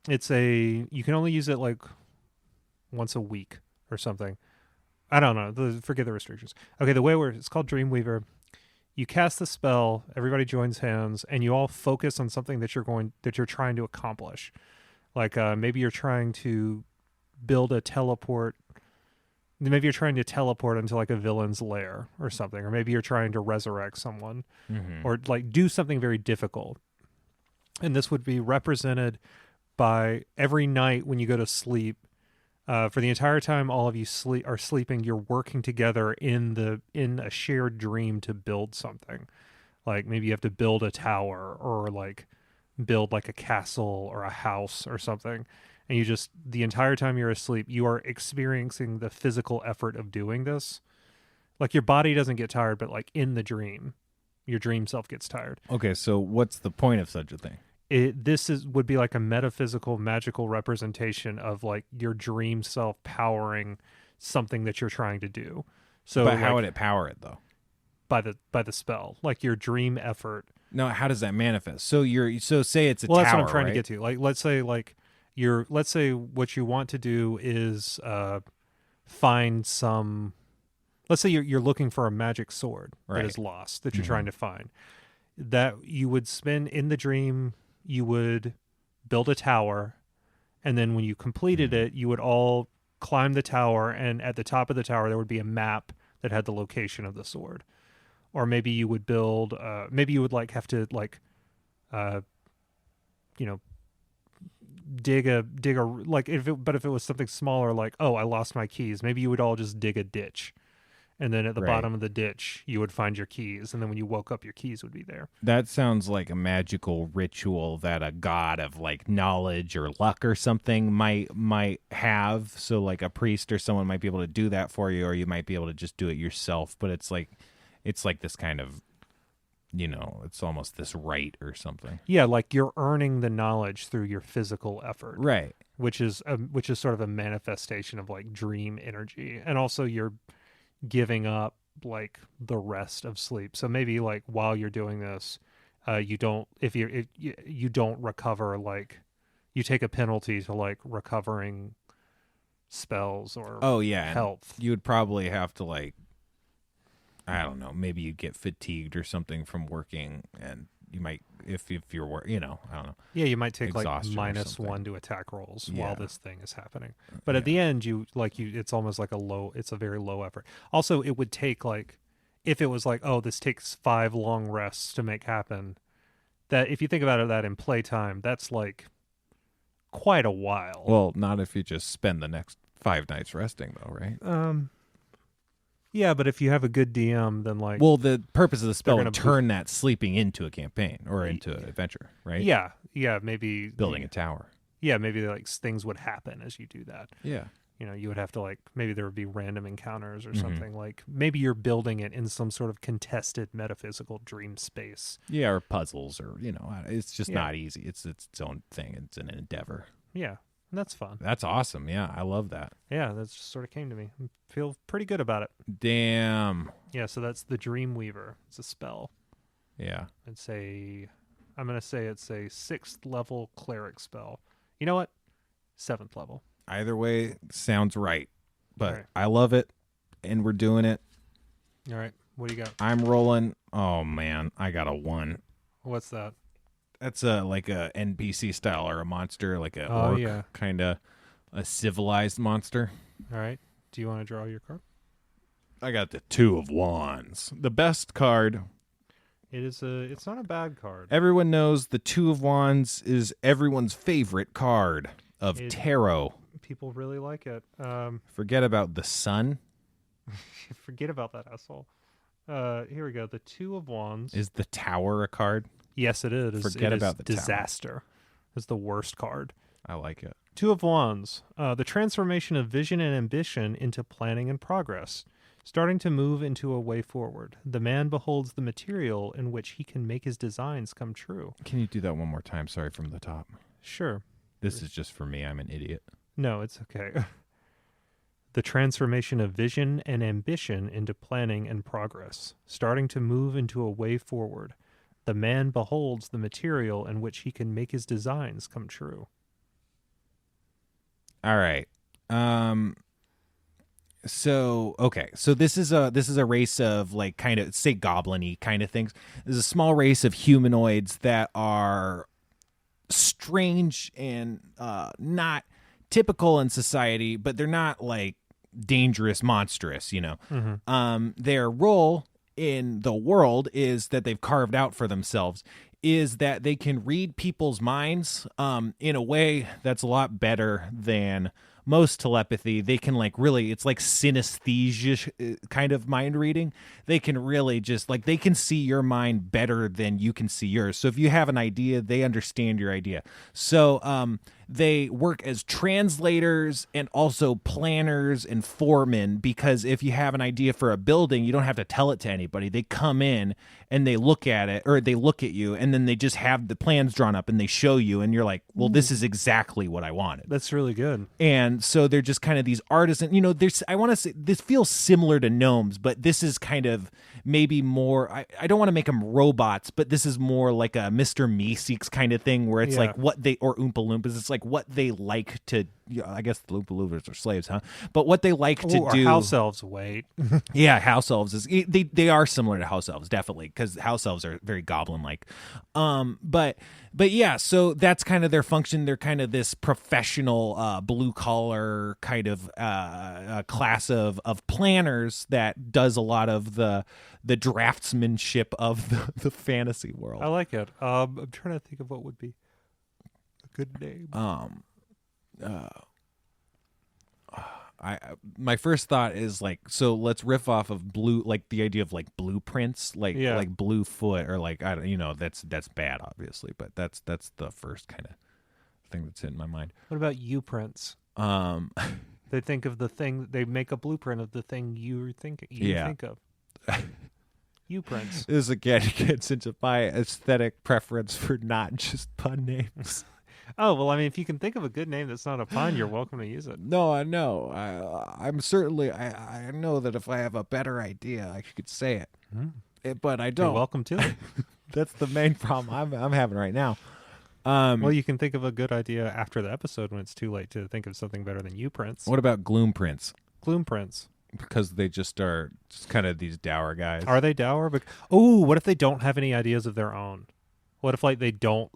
you can only use it like once a week or something. I don't know, forget the restrictions. Okay, the way it's called Dreamweaver. You cast the spell, everybody joins hands, and you all focus on something that you're trying to accomplish. Like maybe you're trying to build a teleport. Maybe you're trying to teleport into like a villain's lair or something, or maybe you're trying to resurrect someone, or like do something very difficult. And this would be represented by every night when you go to sleep. For the entire time all of you are sleeping, you're working together in a shared dream to build something. Like maybe you have to build a tower, or like build like a castle or a house or something. And you just, the entire time you're asleep, you are experiencing the physical effort of doing this. Like your body doesn't get tired, but like in the dream, your dream self gets tired. Okay, so what's the point of such a thing? Would be like a metaphysical, magical representation of like your dream self powering something that you're trying to do. So, but how would it power it though? By the spell, like your dream effort. No, how does that manifest? So say it's a tower. Well, that's what I'm trying right? to get to. Like, let's say what you want to do is find some. Let's say you're looking for a magic sword that is lost that you're trying to find. That you would spend in the dream. You would build a tower, and then when you completed it, you would all climb the tower, and at the top of the tower there would be a map that had the location of the sword. Or maybe you would build maybe you would like have to like dig a like if it was something smaller, like, oh, I lost my keys, maybe you would all just dig a ditch. And then at the bottom of the ditch, you would find your keys. And then when you woke up, your keys would be there. That sounds like a magical ritual that a god of like knowledge or luck or something might have. So like a priest or someone might be able to do that for you, or you might be able to just do it yourself. But it's like this kind of, it's almost this rite or something. Yeah, like you're earning the knowledge through your physical effort. Right. Which is sort of a manifestation of like dream energy. And also you're giving up like the rest of sleep. So maybe like while you're doing this, you don't recover, like you take a penalty to like recovering spells or health. You would probably have to like, I don't know, maybe you'd get fatigued or something from working, and if you're I don't know. Yeah, you might take like Exhaustion or something. -1 to attack rolls Yeah. while this thing is happening. But at the end, it's almost like it's a very low effort. Also, it would take like, if it was like, oh, this takes 5 long rests to make happen, that if you think about it, that in playtime, that's like quite a while. Well, not if you just spend the next 5 nights resting, though, right? Yeah, but if you have a good DM, then like, well, the purpose of the spell gonna would turn that sleeping into a campaign or into an adventure, right? yeah, maybe Building a tower. Yeah, maybe like things would happen as you do that. Yeah. You would have to like, maybe there would be random encounters or something. Like maybe you're building it in some sort of contested metaphysical dream space. Yeah, or puzzles, or it's just not easy. It's its own thing. It's an endeavor. Yeah, and that's fun. That's awesome. Yeah, I love that. Yeah, that just sort of came to me. I feel pretty good about it. Damn. Yeah, so that's the Dreamweaver. It's a spell. Yeah. I'm going to say it's a 6th level cleric spell. You know what? 7th level. Either way sounds right. But right. I love it, and we're doing it. All right. What do you got? I'm rolling. Oh, man. I got a 1. What's that? That's like a NPC style or a monster, like a orc, kind of a civilized monster. All right. Do you want to draw your card? I got the 2 of Wands. The best card. It's not a bad card. Everyone knows the 2 of Wands is everyone's favorite card of tarot. People really like it. Forget about the sun. Forget about that asshole. Here we go. The 2 of Wands. Is the Tower a card? Yes, it is. Forget about the disaster. Tower. It's the worst card. I like it. 2 of Wands. The transformation of vision and ambition into planning and progress. Starting to move into a way forward. The man beholds the material in which he can make his designs come true. Can you do that one more time? Sorry, from the top. Sure. This is just for me. I'm an idiot. No, it's okay. The transformation of vision and ambition into planning and progress. Starting to move into a way forward. The man beholds the material in which he can make his designs come true. All right. So this is a race of like kind of say goblin-y kind of things. There's a small race of humanoids that are strange and not typical in society, but they're not like dangerous, monstrous, Their role in the world is that they've carved out for themselves is that they can read people's minds in a way that's a lot better than most telepathy. They can like really, it's like synesthesia kind of mind reading. They can really just like, they can see your mind better than you can see yours. So if you have an idea, they understand your idea. So they work as translators and also planners and foremen, because if you have an idea for a building, you don't have to tell it to anybody. They come in and they look at it, or they look at you, and then they just have the plans drawn up and they show you, and you're like, well, this is exactly what I wanted. That's really good. And so they're just kind of these artisan, there's, I want to say this feels similar to gnomes, but this is kind of maybe more, I don't want to make them robots, but this is more like a Mr. Meeseeks kind of thing, where it's like what they, or Oompa Loompas, it's like what they like to, I guess the Oompa Loompas are slaves, huh? But what they like to do. House elves, wait. Yeah, house elves is, they are similar to house elves, definitely, because house elves are very goblin-like. But yeah, so that's kind of their function. They're kind of this professional, blue-collar kind of class of planners that does a lot of the draftsmanship of the fantasy world. I like it. I'm trying to think of what would be a good name. My first thought is like, so let's riff off of blue, like the idea of like blueprints, like Bluefoot, or like, I don't, that's bad obviously, but that's the first kind of thing that's in my mind. What about U-prints? They think of the thing, they make a blueprint of the thing you think of. U-prints. This again gets into my aesthetic preference for not just pun names. Oh, well, I mean, if you can think of a good name that's not a pun, you're welcome to use it. No, I know. I'm certainly, I know that if I have a better idea, I could say it. But I don't. You're welcome to it. That's the main problem I'm having right now. Well, you can think of a good idea after the episode when it's too late to think of something better than U-prints. What about Gloom prints? Gloom prints. Because they just are just kind of these dour guys. Are they dour? Oh, what if they don't have any ideas of their own? What if like they don't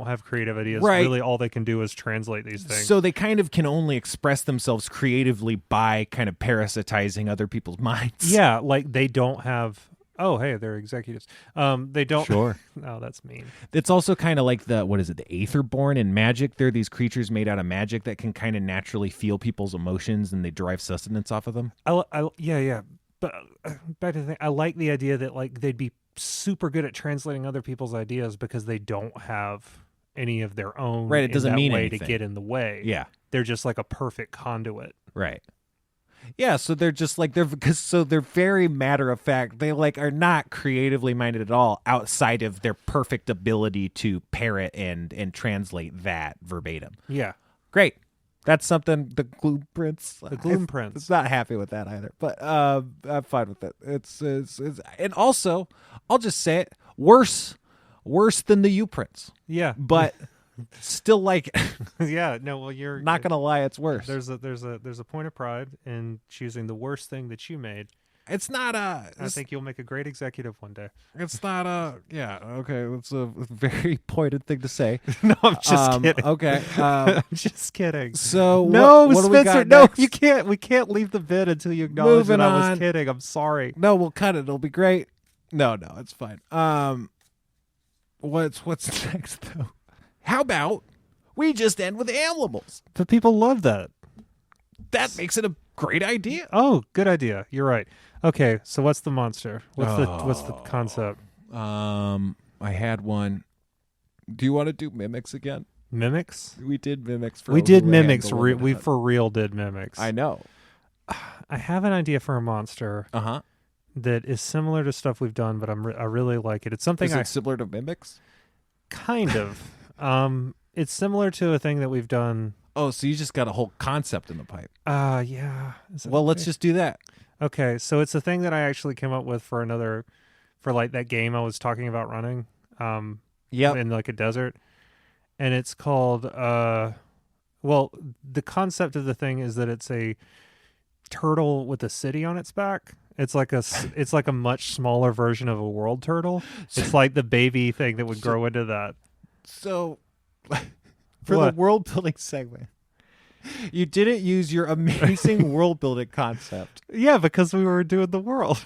have creative ideas? Right. Really, all they can do is translate these things. So they kind of can only express themselves creatively by kind of parasitizing other people's minds. Yeah, like they don't have. Oh, hey, they're executives. They don't. Sure. Oh, that's mean. It's also kind of like the Aetherborn in Magic. They're these creatures made out of magic that can kind of naturally feel people's emotions, and they derive sustenance off of them. Yeah. But back to the thing, I like the idea that like they'd be super good at translating other people's ideas because they don't have any of their own. Right, it doesn't mean way anything to get in the way. Yeah. They're just like a perfect conduit. Right. Yeah, so they're just like they're very matter of fact. They like are not creatively minded at all outside of their perfect ability to parrot and translate that verbatim. Yeah. Great. That's something the Gloom Prince. The Gloom Prince. It's not happy with that either, but I'm fine with it. It's and also I'll just say it, worse than the U Prince. Yeah. But still like yeah, no, well you're not gonna lie, it's worse. There's a point of pride in choosing the worst thing that you made. It's not I think you'll make a great executive one day. It's not yeah, okay. It's a very pointed thing to say. No, I'm just kidding. Okay. I'm just kidding. So no, what do we Spencer, got no, next? you can't. We can't leave the bit until you acknowledge Moving that I was on. kidding. I'm sorry. No, we'll cut it. It'll be great. No, it's fine. What's next though? How about we just end with animals? But people love that. That makes it a great idea. Oh, good idea. You're right. Okay, so what's the monster? What's the concept? I had one. Do you want to do mimics again? Mimics? We did mimics for we a did land mimics. a We lot. for real did mimics. I know. I have an idea for a monster that is similar to stuff we've done, but I really like it. It's something Is it similar to mimics? Kind of. It's similar to a thing that we've done. Oh, so you just got a whole concept in the pipe. Yeah. Well, let's just do that. Okay, so it's a thing that I actually came up with for like that game I was talking about running. In like a desert, and it's called. Well, the concept of the thing is that it's a turtle with a city on its back. It's like a much smaller version of a world turtle. It's like the baby thing that would grow into that. So, for the world building segment, you didn't use your amazing world building concept. Yeah, because we were doing the world.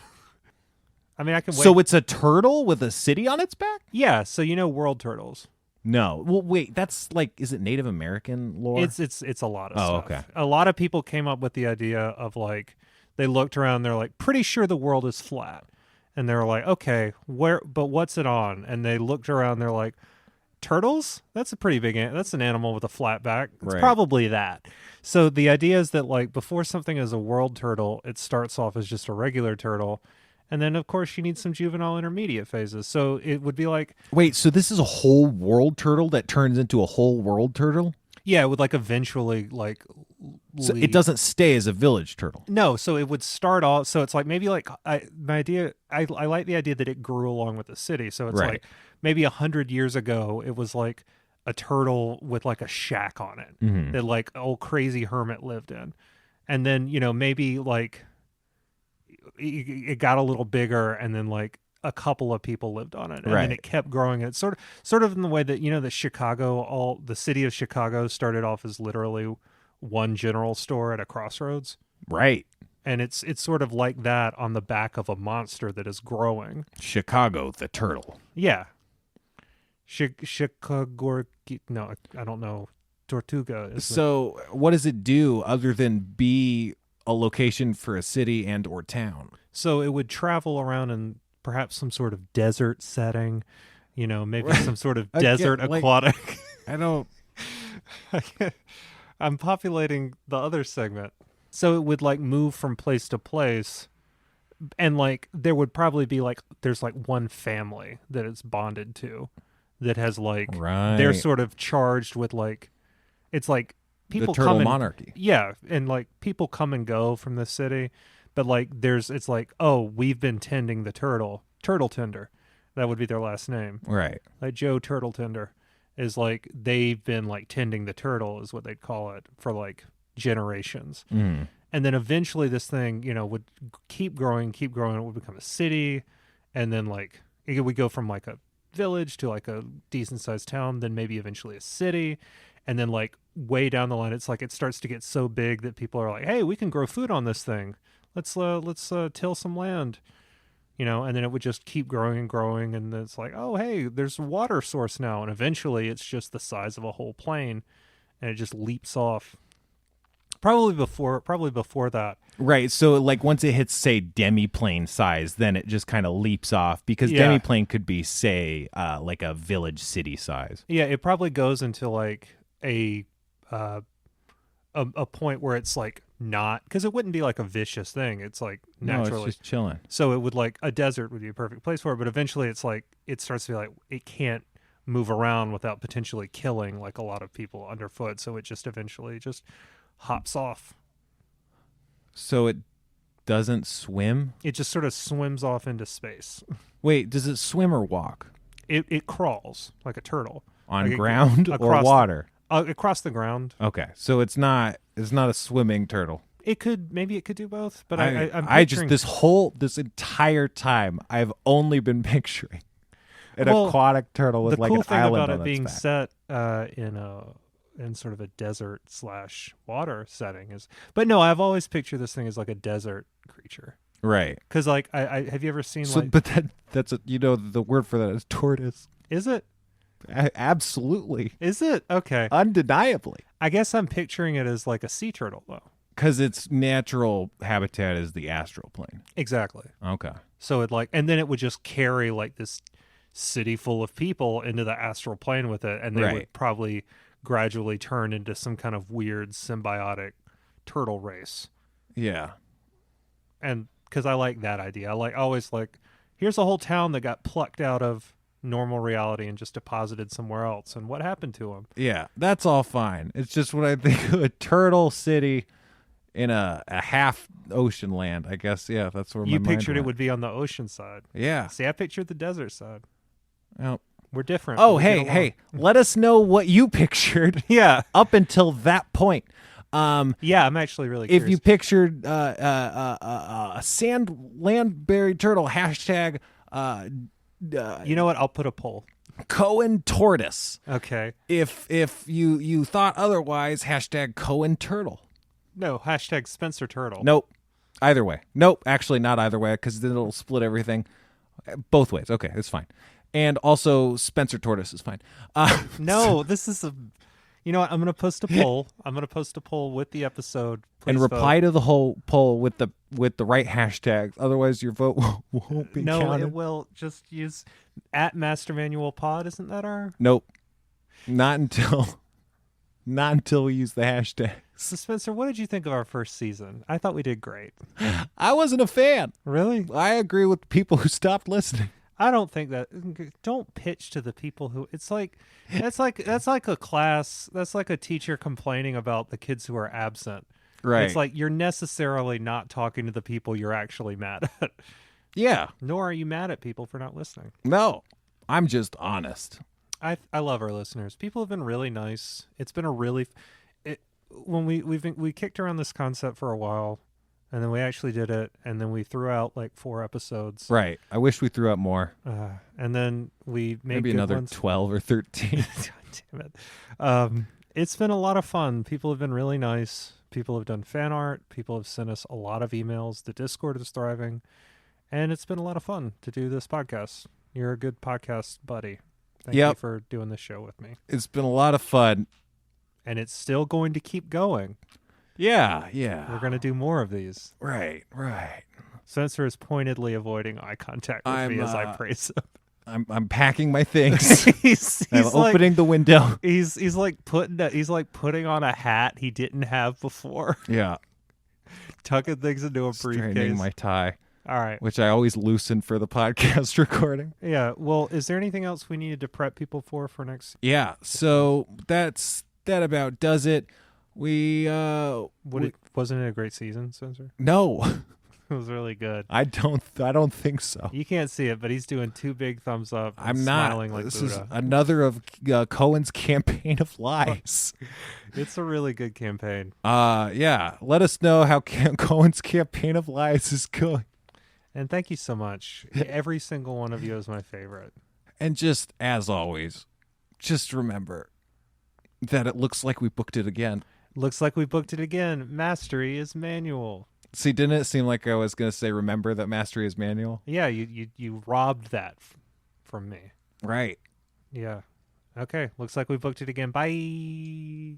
I mean, I can wait. So it's a turtle with a city on its back? Yeah, so you know world turtles. No. Well, wait, that's like, is it Native American lore? It's a lot of stuff. Okay. A lot of people came up with the idea of like, they looked around, they're like, pretty sure the world is flat. And they were like, okay, but what's it on? And they looked around, they're like, turtles? That's a pretty big, that's an animal with a flat back. It's probably that. So the idea is that like before something is a world turtle, it starts off as just a regular turtle. And then, of course, you need some juvenile intermediate phases. So it would be like... Wait, so this is a whole world turtle that turns into a whole world turtle? Yeah, it would like eventually like... So it doesn't stay as a village turtle? No, so it would start off... So it's like maybe like... I like the idea that it grew along with the city. So it's like maybe 100 years ago, it was like a turtle with like a shack on it that like old crazy hermit lived in. And then, maybe like... It got a little bigger, and then like a couple of people lived on it, and then it kept growing. It's sort of in the way that the city of Chicago started off as literally one general store at a crossroads, right? And it's sort of like that on the back of a monster that is growing. Chicago, the turtle. Yeah, Chicago. No, I don't know. Tortuga. So, what does it do other than be a location for a city and or town? So it would travel around in perhaps some sort of desert setting, maybe some sort of desert aquatic. I don't... I'm populating the other segment. So it would like move from place to place, and like there would probably be like there's like one family that it's bonded to that has like they're sort of charged with like it's like people the turtle come monarchy. Yeah, and like people come and go from the city, but like it's like, oh, we've been tending the turtle tender. That would be their last name. Right. Like Joe Turtle Tender is like they've been like tending the turtle is what they'd call it for like generations. And then eventually this thing, would keep growing. It would become a city, and then like it would go from like a village to like a decent sized town, then maybe eventually a city, and then like way down the line, it's like it starts to get so big that people are like, hey, we can grow food on this thing. Let's till some land. And then it would just keep growing and growing, and then it's like, oh, hey, there's a water source now, and eventually it's just the size of a whole plain, and it just leaps off. Probably before that. Right. So like once it hits, say, demiplane size, then it just kind of leaps off, because demiplane could be, say, like a village city size. Yeah, it probably goes into like a point where it's like not, because it wouldn't be like a vicious thing. It's like naturally. No, it's just chilling. So it would, like, a desert would be a perfect place for it, but eventually it's like it starts to be like it can't move around without potentially killing like a lot of people underfoot. So it just eventually just hops off. So it doesn't swim? It just sort of swims off into space. Wait, does it swim or walk? It crawls like a turtle. On like ground or water? Across the ground. Okay, so it's not a swimming turtle. Maybe it could do both, but I'm just this entire time I've only been picturing an aquatic turtle with like an island on its back. The cool thing about it being set in sort of a desert / water setting is, but no, I've always pictured this thing as like a desert creature, right? Because like I have you ever seen but that's the word for that is tortoise. Is it? Absolutely. Is it? Okay. Undeniably. I guess I'm picturing it as like a sea turtle though. Because its natural habitat is the astral plane. Exactly. Okay. So and then it would just carry like this city full of people into the astral plane with it, and they would probably gradually turn into some kind of weird symbiotic turtle race. Yeah. And because I like that idea. Always here's a whole town that got plucked out of normal reality and just deposited somewhere else, and what happened to them? Yeah, that's all fine. It's just when I think of a turtle city in a half ocean land, I guess. Yeah, that's where you my pictured mind it would be on the ocean side. Yeah. See, I pictured the desert side. Well, we're different. Oh, hey, let us know what you pictured. Yeah, up until that point. Yeah, I'm actually really curious. If you pictured a sand land buried turtle, hashtag. You know what? I'll put a poll. Cohen tortoise. Okay. If you thought otherwise, hashtag Cohen turtle. No, hashtag Spencer turtle. Nope. Either way. Nope. Actually, not either way, because then it'll split everything. Both ways. Okay, it's fine. And also, Spencer tortoise is fine. No, this is a. You know what? I'm going to post a poll. I'm going to post a poll with the episode. Please and reply vote. to the whole poll with the right hashtags. Otherwise, your vote won't be counted. No, it will. Just use @MasterManualPod. Isn't that our? Nope. Not until we use the hashtag. So Spencer, what did you think of our first season? I thought we did great. I wasn't a fan. Really? I agree with people who stopped listening. I don't think that. Don't pitch to the people who. It's like that's like a class. That's like a teacher complaining about the kids who are absent. Right. It's like you're necessarily not talking to the people you're actually mad at. Yeah. Nor are you mad at people for not listening. No, I'm just honest. I love our listeners. People have been really nice. It's been a really. When we kicked around this concept for a while. And then we actually did it, and then we threw out like 4 episodes. Right. I wish we threw out more. And then we made maybe another 12 or 13. God damn it. It's been a lot of fun. People have been really nice. People have done fan art. People have sent us a lot of emails. The Discord is thriving. And it's been a lot of fun to do this podcast. You're a good podcast buddy. Thank you for doing this show with me. It's been a lot of fun. And it's still going to keep going. Yeah. We're going to do more of these. Right. Spencer is pointedly avoiding eye contact with me as I praise him. I'm packing my things. he's I'm opening the window. He's like putting on a hat he didn't have before. Yeah. Tucking things into a briefcase. Straightening my tie. All right. Which I always loosen for the podcast recording. Yeah. Well, is there anything else we needed to prep people for next? Yeah. So that about does it. Wasn't it a great season, Spencer? No. It was really good. I don't think so. You can't see it, but he's doing 2 big thumbs up. I'm smiling not. Like this Buddha. is another of Cohen's campaign of lies. It's a really good campaign. Yeah. Let us know how Cohen's campaign of lies is going. And thank you so much. Every single one of you is my favorite. And just, as always, just remember that it looks like we booked it again. Looks like we booked it again. Mastery is manual. See, didn't it seem like I was going to say, remember that mastery is manual? Yeah, you robbed that from me. Right. Yeah. Okay, looks like we booked it again. Bye.